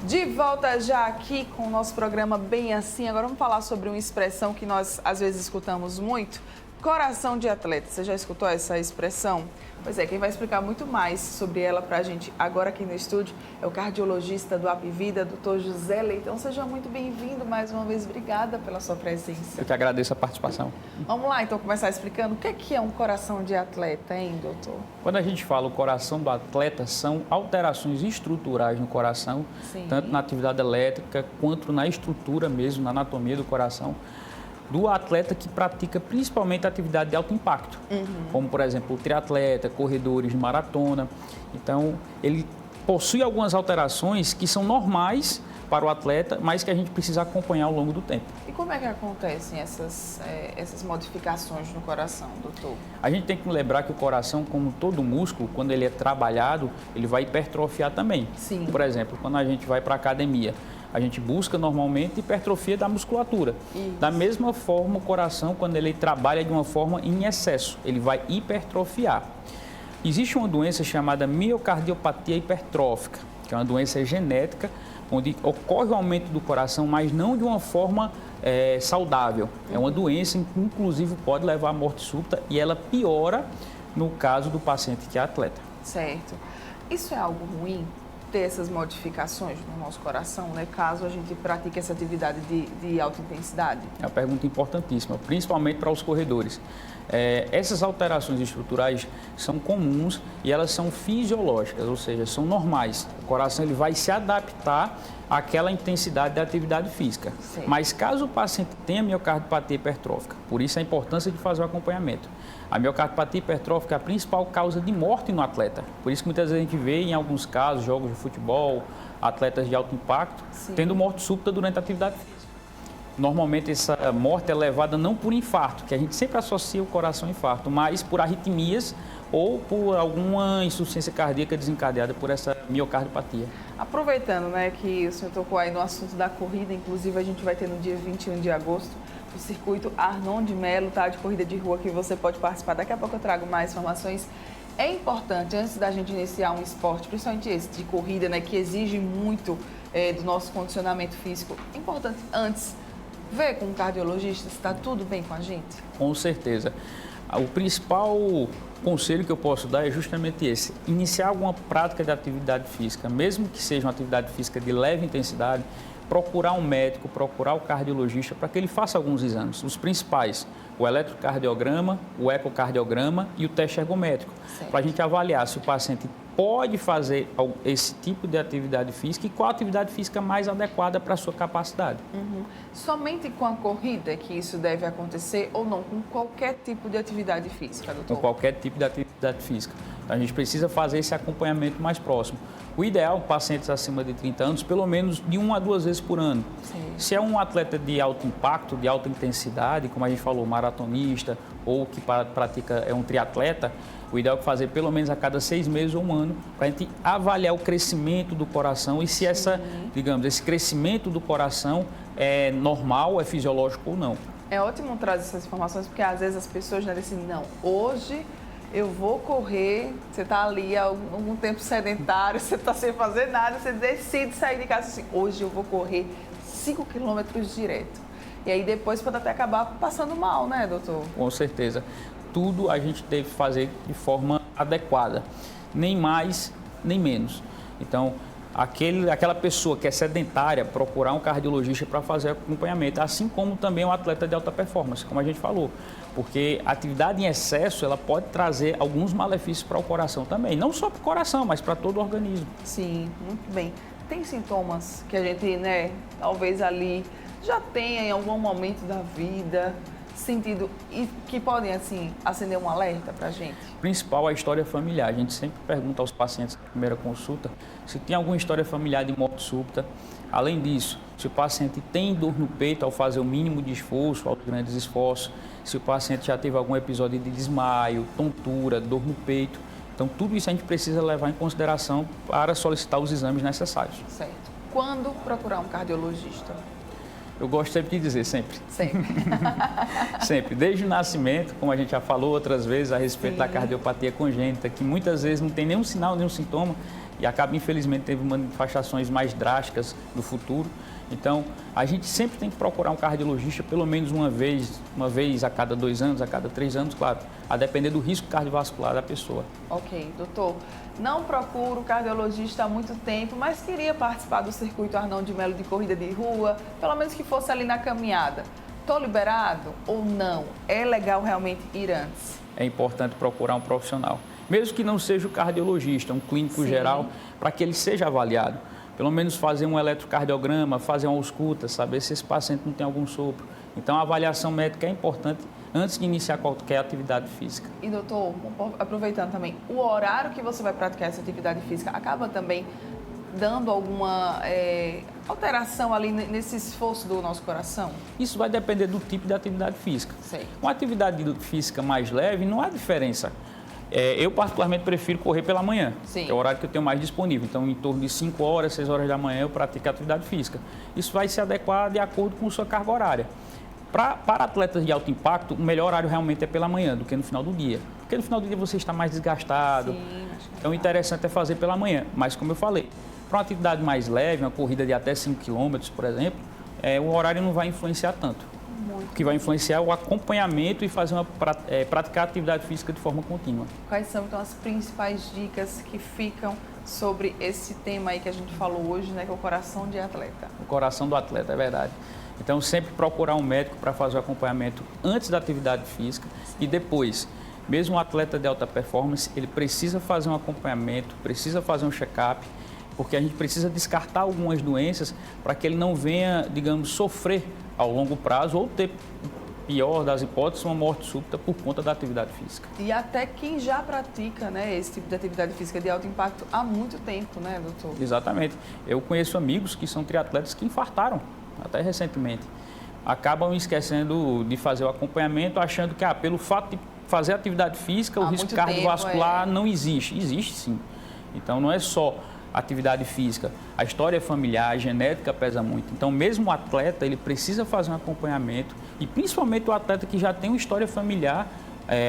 De volta já aqui com o nosso programa Bem Assim. Agora vamos falar sobre uma expressão que nós às vezes escutamos muito. Coração de atleta. Você já escutou essa expressão? Pois é, quem vai explicar muito mais sobre ela pra gente agora aqui no estúdio é o cardiologista do Apvida, Dr. José Leitão. Seja muito bem-vindo mais uma vez. Obrigada pela sua presença. Eu que agradeço a participação. Vamos lá, então, começar explicando o que é um coração de atleta, hein, doutor? Quando a gente fala o coração do atleta, são alterações estruturais no coração, Sim. Tanto na atividade elétrica quanto na estrutura mesmo, na anatomia do coração, do atleta que pratica principalmente atividade de alto impacto, como, por exemplo, o triatleta, corredores de maratona. Então, ele possui algumas alterações que são normais para o atleta, mas que a gente precisa acompanhar ao longo do tempo. E como é que acontecem essas modificações no coração, doutor? A gente tem que lembrar que o coração, como todo músculo, quando ele é trabalhado, ele vai hipertrofiar também. Sim. Por exemplo, quando a gente vai para a academia, a gente busca normalmente hipertrofia da musculatura. Isso. Da mesma forma, o coração, quando ele trabalha de uma forma em excesso, ele vai hipertrofiar. Existe uma doença chamada miocardiopatia hipertrófica, que é uma doença genética, onde ocorre o aumento do coração, mas não de uma forma saudável. É uma doença que, inclusive, pode levar à morte súbita e ela piora no caso do paciente que é atleta. Certo. Isso é algo ruim, ter essas modificações no nosso coração, né? Caso a gente pratique essa atividade de alta intensidade? É uma pergunta importantíssima, principalmente para os corredores. Essas alterações estruturais são comuns e elas são fisiológicas, ou seja, são normais. O coração ele vai se adaptar àquela intensidade da atividade física. Sim. Mas caso o paciente tenha miocardiopatia hipertrófica, por isso a importância de fazer o acompanhamento. A miocardiopatia hipertrófica é a principal causa de morte no atleta. Por isso que muitas vezes a gente vê em alguns casos, jogos de futebol, atletas de alto impacto, Sim. tendo morte súbita durante a atividade física. Normalmente essa morte é levada não por infarto, que a gente sempre associa o coração ao infarto, mas por arritmias ou por alguma insuficiência cardíaca desencadeada por essa miocardiopatia. Aproveitando, né, que o senhor tocou aí no assunto da corrida, inclusive a gente vai ter no dia 21 de agosto o circuito Arnon de Melo, tá, de corrida de rua, que você pode participar. Daqui a pouco eu trago mais informações. É importante, antes da gente iniciar um esporte, principalmente esse de corrida, né, que exige muito do nosso condicionamento físico, é importante antes ver com um cardiologista se está tudo bem com a gente? Com certeza. O principal conselho que eu posso dar é justamente esse: iniciar alguma prática de atividade física, mesmo que seja uma atividade física de leve intensidade, procurar um médico, procurar o cardiologista para que ele faça alguns exames. Os principais: o eletrocardiograma, o ecocardiograma e o teste ergométrico, para a gente avaliar se o paciente pode fazer esse tipo de atividade física e qual a atividade física mais adequada para a sua capacidade. Somente com a corrida é que isso deve acontecer ou não? Com qualquer tipo de atividade física, doutor? Com qualquer tipo de atividade física. Então, a gente precisa fazer esse acompanhamento mais próximo. O ideal, pacientes acima de 30 anos, pelo menos de 1 a 2 vezes por ano. Sim. Se é um atleta de alto impacto, de alta intensidade, como a gente falou, maratonista, ou que pratica um triatleta, o ideal é fazer pelo menos a cada 6 meses ou 1 ano, para a gente avaliar o crescimento do coração e se esse crescimento do coração é normal, é fisiológico ou não. É ótimo trazer essas informações, porque às vezes as pessoas dizem assim, não, hoje eu vou correr, você está ali há algum tempo sedentário, você está sem fazer nada, você decide sair de casa assim, hoje eu vou correr 5 quilômetros direto. E aí depois pode até acabar passando mal, né, doutor? Com certeza. Tudo a gente deve fazer de forma adequada, nem mais, nem menos. Então, aquela pessoa que é sedentária, procurar um cardiologista para fazer acompanhamento, assim como também um atleta de alta performance, como a gente falou, porque a atividade em excesso, ela pode trazer alguns malefícios para o coração também, não só para o coração, mas para todo o organismo. Sim, muito bem. Tem sintomas que a gente, né, talvez ali já tenha em algum momento da vida sentido e que podem, assim, acender um alerta para a gente? Principal, a história familiar. A gente sempre pergunta aos pacientes na primeira consulta se tem alguma história familiar de morte súbita. Além disso, se o paciente tem dor no peito ao fazer o mínimo de esforço, aos grandes esforços, se o paciente já teve algum episódio de desmaio, tontura, dor no peito. Então, tudo isso a gente precisa levar em consideração para solicitar os exames necessários. Certo. Quando procurar um cardiologista? Eu gosto sempre de dizer, sempre. Sempre. Sempre. Desde o nascimento, como a gente já falou outras vezes a respeito da cardiopatia congênita, que muitas vezes não tem nenhum sinal, nenhum sintoma e acaba, infelizmente, tendo manifestações mais drásticas no futuro. Então, a gente sempre tem que procurar um cardiologista pelo menos uma vez a cada 2 anos, a cada 3 anos, claro, a depender do risco cardiovascular da pessoa. Ok, doutor. Não procuro cardiologista há muito tempo, mas queria participar do circuito Arnon de Melo de corrida de rua, pelo menos que fosse ali na caminhada. Estou liberado ou não? É legal realmente ir antes? É importante procurar um profissional, mesmo que não seja o cardiologista, um clínico geral, para que ele seja avaliado. Pelo menos fazer um eletrocardiograma, fazer uma ausculta, saber se esse paciente não tem algum sopro. Então, a avaliação médica é importante antes de iniciar qualquer atividade física. E, doutor, aproveitando também, o horário que você vai praticar essa atividade física acaba também dando alguma alteração ali nesse esforço do nosso coração? Isso vai depender do tipo de atividade física. Sei. Uma atividade física mais leve, não há diferença. Eu, particularmente, prefiro correr pela manhã, que é o horário que eu tenho mais disponível. Então, em torno de 5 horas, 6 horas da manhã, eu pratico atividade física. Isso vai se adequar de acordo com a sua carga horária. Para atletas de alto impacto, o melhor horário realmente é pela manhã do que no final do dia. Porque no final do dia você está mais desgastado. Sim, então, o interessante é fazer pela manhã. Mas, como eu falei, para uma atividade mais leve, uma corrida de até 5 km, por exemplo, o horário não vai influenciar tanto. O que vai influenciar é o acompanhamento e praticar a atividade física de forma contínua. Quais são, então, as principais dicas que ficam sobre esse tema aí que a gente falou hoje, né, que é o coração de atleta? O coração do atleta, é verdade. Então, sempre procurar um médico para fazer o acompanhamento antes da atividade física e depois. Mesmo um atleta de alta performance, ele precisa fazer um acompanhamento, precisa fazer um check-up, porque a gente precisa descartar algumas doenças para que ele não venha, digamos, sofrer ao longo prazo ou ter, pior das hipóteses, uma morte súbita por conta da atividade física. E até quem já pratica, né, esse tipo de atividade física de alto impacto há muito tempo, né, doutor? Exatamente. Eu conheço amigos que são triatletas que infartaram, até recentemente. Acabam esquecendo de fazer o acompanhamento, achando que pelo fato de fazer atividade física, o risco cardiovascular não existe. Existe sim. Então não é só atividade física, a história familiar, a genética pesa muito. Então, mesmo o atleta, ele precisa fazer um acompanhamento e principalmente o atleta que já tem uma história familiar,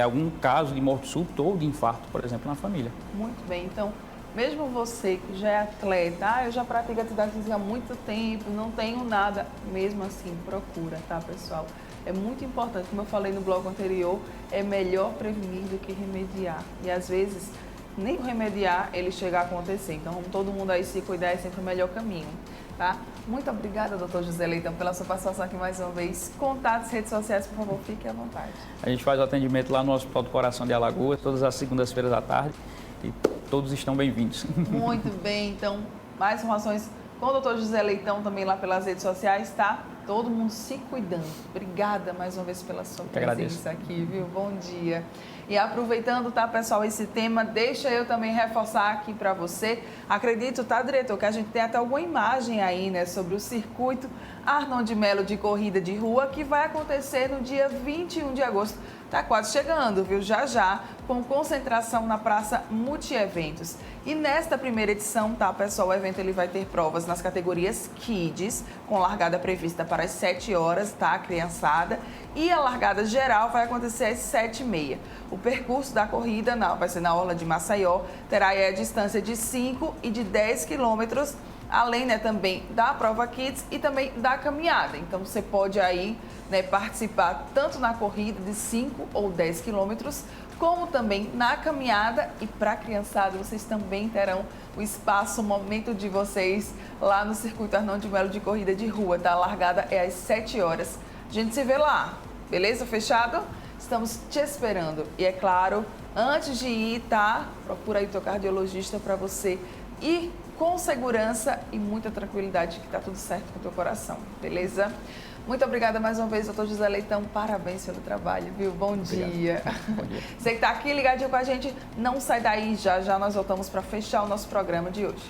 algum caso de morte súbita ou de infarto, por exemplo, na família. Muito bem. Então, mesmo você que já é atleta, eu já pratico atividade física há muito tempo, não tenho nada, mesmo assim, procura, tá, pessoal? É muito importante, como eu falei no bloco anterior, é melhor prevenir do que remediar. E às vezes, nem remediar ele chegar a acontecer. Então, vamos todo mundo aí se cuidar, é sempre o melhor caminho, tá? Muito obrigada, doutor José Leitão, pela sua participação aqui mais uma vez. Contatos, redes sociais, por favor, fique à vontade. A gente faz o atendimento lá no Hospital do Coração de Alagoas, todas as segundas-feiras à tarde, e todos estão bem-vindos. Muito bem, então, mais informações com o doutor José Leitão também lá pelas redes sociais, tá? Todo mundo se cuidando. Obrigada mais uma vez pela sua presença aqui, viu? Bom dia. E aproveitando, tá, pessoal, esse tema, deixa eu também reforçar aqui para você. Acredito, tá, diretor, que a gente tem até alguma imagem aí, né, sobre o circuito Arnon de Melo de corrida de rua, que vai acontecer no dia 21 de agosto. Tá quase chegando, viu? Já, com concentração na Praça Multieventos. E nesta primeira edição, tá, pessoal, o evento ele vai ter provas nas categorias Kids, com largada prevista para as 7 horas, tá, criançada, e a largada geral vai acontecer às 7h30. O percurso da corrida vai ser na Orla de Maceió, terá aí a distância de 5 e de 10 quilômetros, além, né, também da prova Kids e também da caminhada. Então, você pode aí, né, participar tanto na corrida de 5 ou 10 quilômetros, como também na caminhada. E para a criançada, vocês também terão o espaço, o momento de vocês lá no Circuito Arnon de Melo de corrida de rua, tá? A largada é às 7 horas. A gente se vê lá, beleza? Fechado? Estamos te esperando. E é claro, antes de ir, tá? Procura aí o teu cardiologista para você ir com segurança e muita tranquilidade, que tá tudo certo com o teu coração, beleza? Muito obrigada mais uma vez, doutor José Leitão. Parabéns pelo trabalho, viu? Bom dia. Bom dia. Você que tá aqui ligadinho com a gente, não sai daí, já nós voltamos para fechar o nosso programa de hoje.